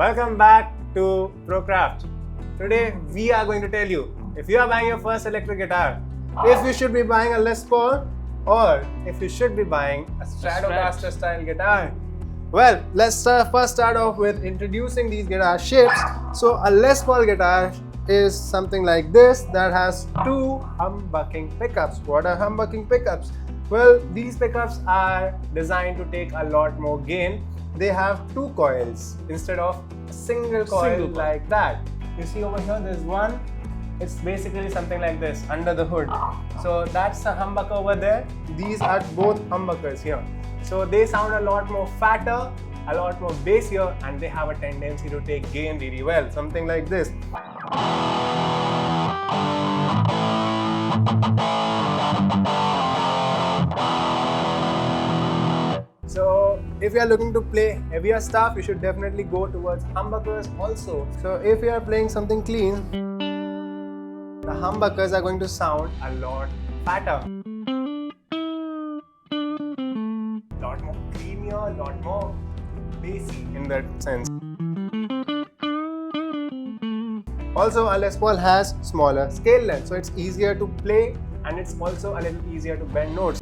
Welcome back to Procraft. Today we are going to tell you if you are buying your first electric guitar, if you should be buying a Les Paul or if you should be buying a Stratocaster style guitar. Well, let's first start off with introducing these guitar shapes. So a Les Paul guitar is something like this that has two humbucking pickups. What are humbucking pickups? Well, these pickups are designed to take a lot more gain. They have two coils instead of a single coil like that. You see over here, there's one. It's basically something like this under the hood. So that's a humbucker over there. These are both humbuckers here. So they sound a lot more fatter, a lot more bassier, and they have a tendency to take gain really well. Something like this. So if you are looking to play heavier stuff, you should definitely go towards humbuckers also. So if you are playing something clean, the humbuckers are going to sound a lot fatter. A lot more creamier, a lot more bassy in that sense. Also, a Les Paul has smaller scale length, so it's easier to play and it's also a little easier to bend notes.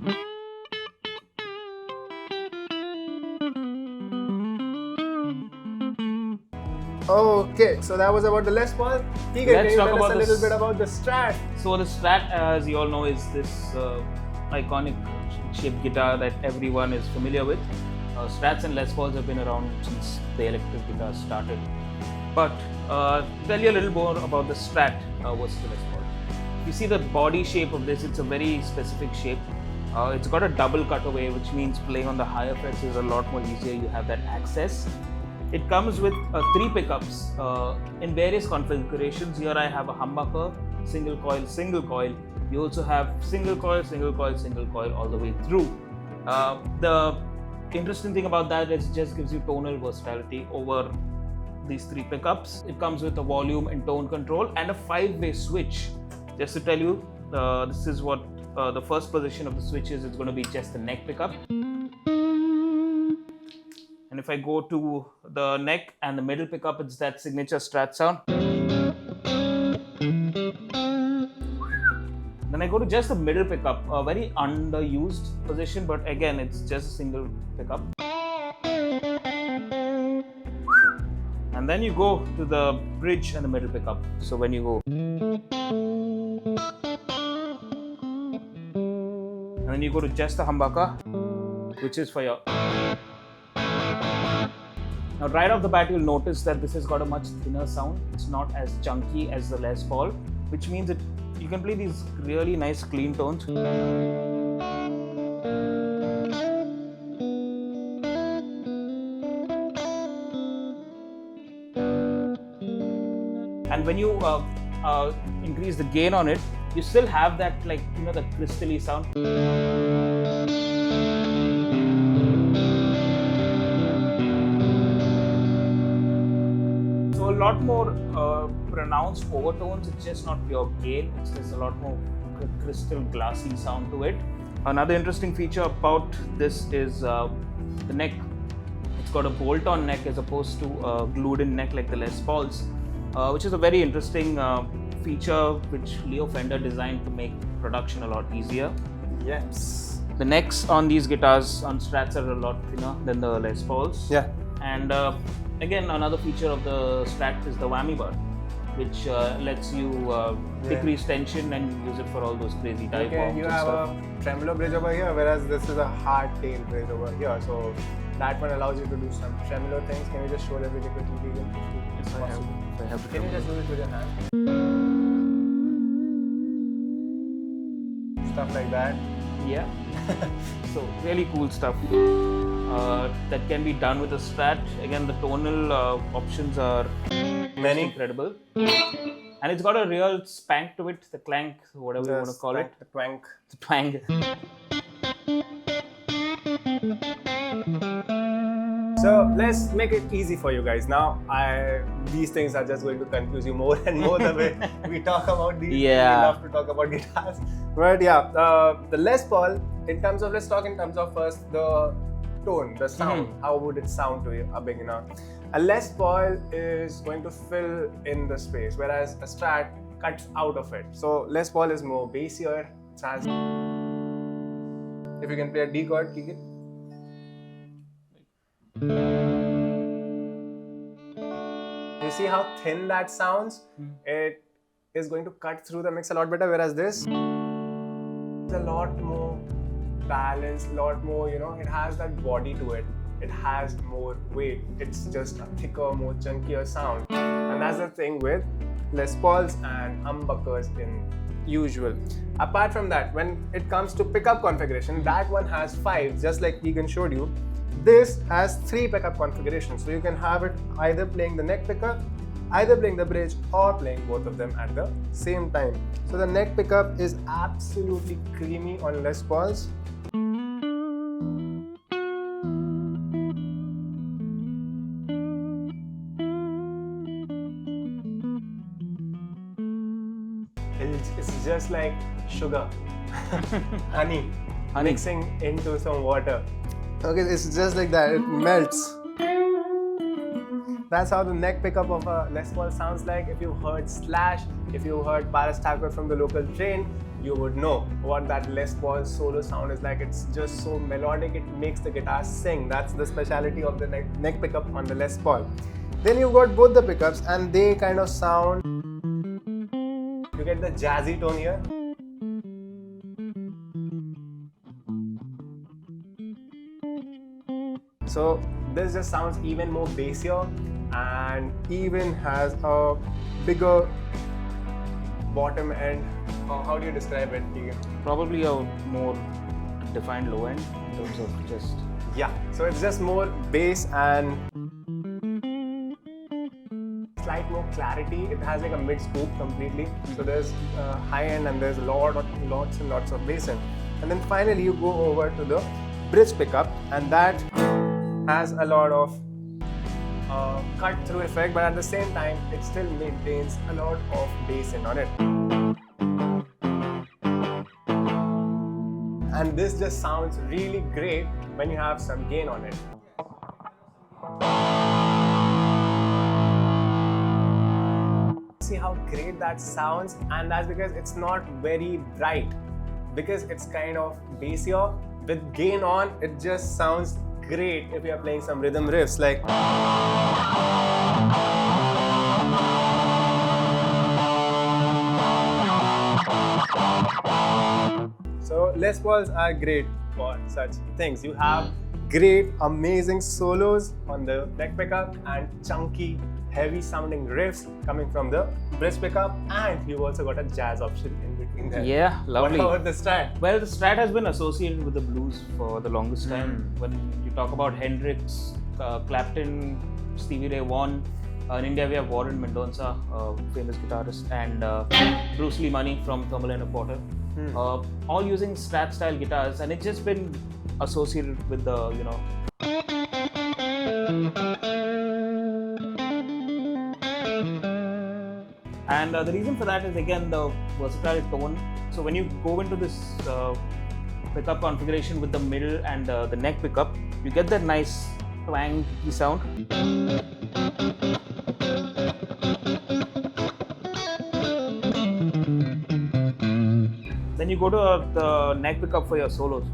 Okay, so that was about the Les Paul. Let's talk about a little bit about the Strat. So the Strat, as you all know, is this iconic shaped guitar that everyone is familiar with. Strats and Les Pauls have been around since the electric guitar started. But tell you a little more about the Strat versus the Les Paul. You see the body shape of this, it's a very specific shape. It's got a double cutaway, which means playing on the higher frets is a lot more easier. You have that access. It comes with 3 pickups in various configurations. Here I have a humbucker, single coil, single coil. You also have single coil, single coil, single coil all the way through. The interesting thing about that is it just gives you tonal versatility over these 3 pickups. It comes with a volume and tone control and a 5-way switch. Just to tell you, this is what the first position of the switch is. It's going to be just the neck pickup. And if I go to the neck and the middle pickup, it's that signature Strat sound. Then I go to just the middle pickup, a very underused position, but again, it's just a single pickup. And then you go to the bridge and the middle pickup. So when you go, and then you go to just the humbucker, which is for your. Now right off the bat, you'll notice that this has got a much thinner sound. It's not as chunky as the Les Paul, which means that you can play these really nice clean tones. And when you increase the gain on it, you still have that, like, you know, the crystally sound. A lot more pronounced overtones. It's just not pure gain. There's a lot more crystal glassy sound to it. Another interesting feature about this is the neck. It's got a bolt-on neck as opposed to a glued-in neck like the Les Pauls, which is a very interesting feature which Leo Fender designed to make production a lot easier. Yes. The necks on these guitars on Strats are a lot thinner than the Les Pauls. Yeah. And again, another feature of the Strat is the whammy bar, which lets you decrease tension and use it for all those crazy dive bombs. You have a tremolo bridge over here, whereas this is a hard tail bridge over here. So that one allows you to do some tremolo things. Can you just show them really quickly? If I have to Can you just do it with your hand? Stuff like that. Yeah. So really cool stuff that can be done with a Strat. Again, the tonal options are incredible, and it's got a real spank to it. The clank, whatever you want to call it. The twang. The twang. So let's make it easy for you guys. Now, these things are just going to confuse you more and more the way we talk about these. Yeah. We love to talk about guitars. But yeah, the Les Paul, let's talk in terms of first the tone, the sound, how would it sound to a beginner? A Les Paul is going to fill in the space, whereas a Strat cuts out of it. So Les Paul is more bassier. It has, if you can play a D chord, kick it. You see how thin that sounds? It is going to cut through the mix a lot better, whereas this is a lot more balanced, a lot more, it has that body to it. It has more weight. It's just a thicker, more chunkier sound. And that's the thing with Les Pauls and humbuckers in usual. Apart from that, when it comes to pickup configuration, that one has 5, just like Egan showed you. This has 3 pickup configurations, so you can have it either playing the neck pickup, either playing the bridge, or playing both of them at the same time. So the neck pickup is absolutely creamy on Les Pauls. It's just like sugar, honey mixing into some water. Okay, it's just like that, it melts. That's how the neck pickup of a Les Paul sounds like. If you heard Slash, if you heard Paris Thakur from the local train, you would know what that Les Paul solo sound is like. It's just so melodic, it makes the guitar sing. That's the speciality of the neck pickup on the Les Paul. Then you've got both the pickups and they kind of sound, you get the jazzy tone here. So this just sounds even more bassier and even has a bigger bottom end. How do you describe it, Keegan? Probably a more defined low end in terms of just... Yeah, so it's just more bass and slight more clarity. It has like a mid scoop completely. So there's high end and there's lots and lots of bass in. And then finally you go over to the bridge pickup, and that has a lot of cut through effect, but at the same time it still maintains a lot of bass in on it. And this just sounds really great when you have some gain on it. See how great that sounds, and that's because it's not very bright, because it's kind of bassier. With gain on, it just sounds great if you are playing some rhythm riffs like. So Les Pauls are great for such things. You have great, amazing solos on the neck pickup and chunky, heavy sounding riffs coming from the bridge pickup, and you've also got a jazz option in between there. Yeah, lovely. What about the Strat? Well, the Strat has been associated with the blues for the longest time. When you talk about Hendrix, Clapton, Stevie Ray Vaughan, in India we have Warren Mendonca, famous guitarist, and Bruce Lee Money from Thermal and Porter, all using Strat style guitars, and it's just been associated with the, and the reason for that is again the versatile tone. So when you go into this pickup configuration with the middle and the neck pickup, you get that nice twangy sound. Then you go to the neck pickup for your solos.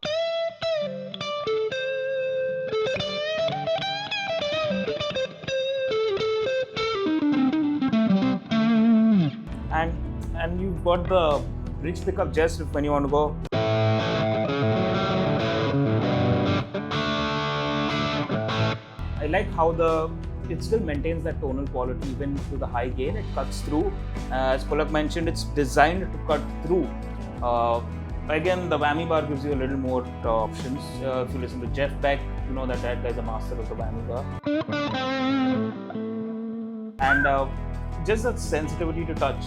And you've got the bridge pickup just when you want to go. I like how it still maintains that tonal quality even to the high gain. It cuts through. As Palak mentioned, it's designed to cut through. Again, the whammy bar gives you a little more options. If you listen to Jeff Beck, you know that guy's a master of the whammy bar. And just that sensitivity to touch.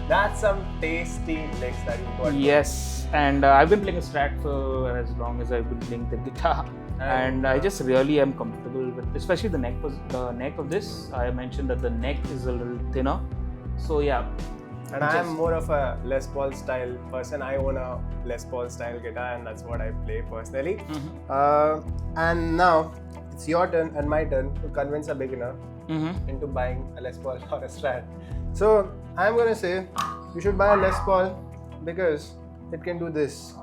That's some tasty licks that you got. Yes, and I've been playing a Strat for as long as I've been playing the guitar. and I just really am comfortable with, especially the neck of this. I mentioned that the neck is a little thinner, so yeah. And I am more of a Les Paul style person. I own a Les Paul style guitar, and that's what I play personally. And now it's your turn and my turn to convince a beginner into buying a Les Paul or a Strat. So I'm gonna say you should buy a Les Paul because it can do this.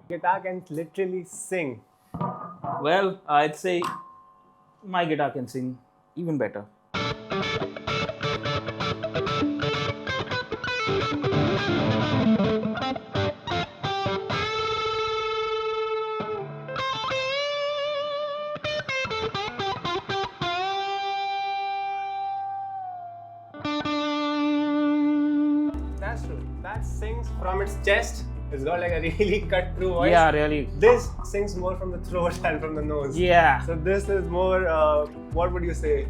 Guitar can literally sing. Well, I'd say my guitar can sing even better. That's true. That sings from its chest. It's got like a really cut through voice. Yeah, really. This sings more from the throat and from the nose. Yeah. So this is more, what would you say?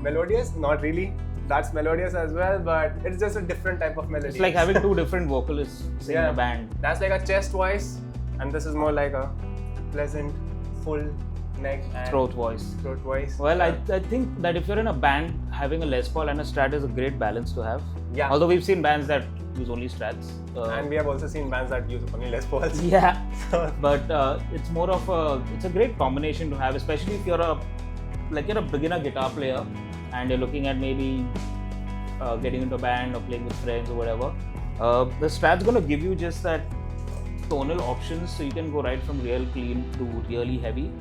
Melodious? Not really. That's melodious as well, but it's just a different type of melody. It's like having two different vocalists sing in a band. That's like a chest voice, and this is more like a pleasant, full neck and Throat voice. Throat voice. Well, I think that if you're in a band, having a Les Paul and a Strat is a great balance to have. Yeah. Although we've seen bands that use only Strats. And we have also seen bands that use only Les Pauls. Yeah. But it's more of it's a great combination to have, especially if you're a beginner guitar player and you're looking at maybe getting into a band or playing with friends or whatever. The Strat's gonna give you just that tonal options, so you can go right from real clean to really heavy.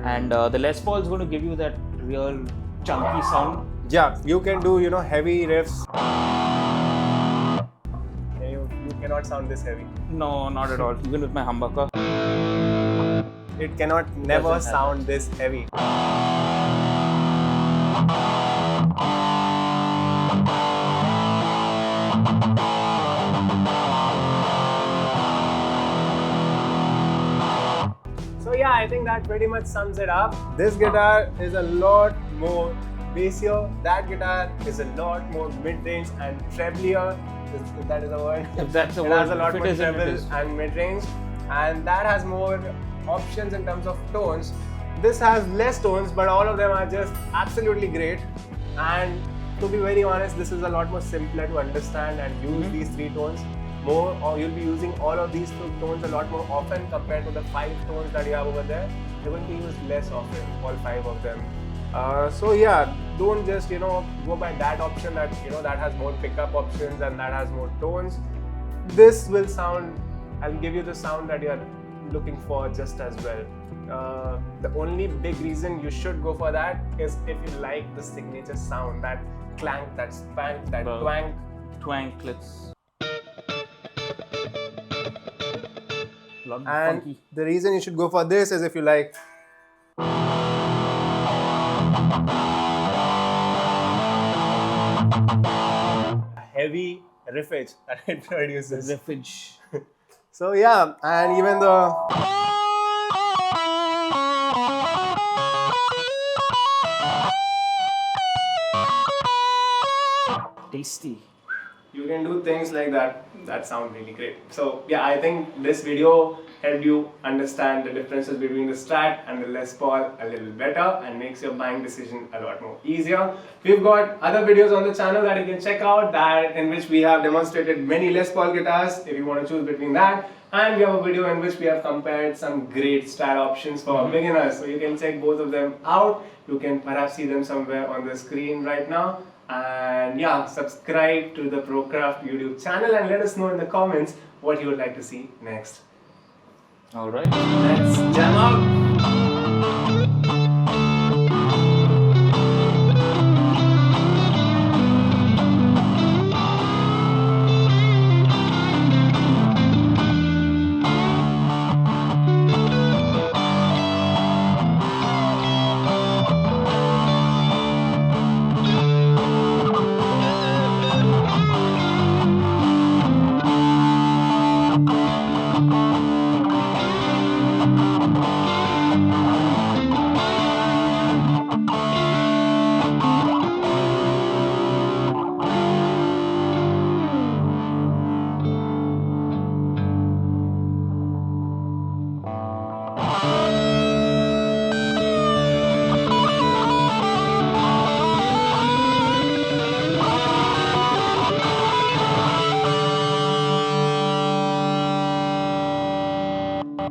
And the Les Paul is going to give you that real chunky sound. Yeah, you can do, heavy riffs. You cannot sound this heavy. No, not at all. Even with my humbucker, it cannot never sound this heavy. So yeah, I think that pretty much sums it up. This guitar is a lot more bassier. That guitar is a lot more mid-range and treblier. If that is a word. If that's a it word, has a lot if more it is, treble and mid-range, and that has more options in terms of tones. This has less tones, but all of them are just absolutely great. And to be very honest, this is a lot more simpler to understand and use these three tones more, or you'll be using all of these tones a lot more often compared to the 5 tones that you have over there. You're going to use less often, all 5 of them. So yeah, don't just go by that option that that has more pickup options and that has more tones. This will sound, I'll give you the sound that you're looking for just as well. The only big reason you should go for that is if you like the signature sound, that clank, that spank, that twang. Twanklets. And funky. the reason you should go for this is if you like heavy riffage that it produces. Riffage. So yeah, and even the Tasty. you can do things like that sound really great. So yeah, I think this video helped you understand the differences between the Strat and the Les Paul a little better and makes your buying decision a lot more easier. We've got other videos on the channel that you can check out, in which we have demonstrated many Les Paul guitars if you want to choose between that, and we have a video in which we have compared some great Strat options for beginners, so you can check both of them out. You can perhaps see them somewhere on the screen right now. And yeah, subscribe to the Procraft YouTube channel and let us know in the comments what you would like to see next. All right. Let's jam out!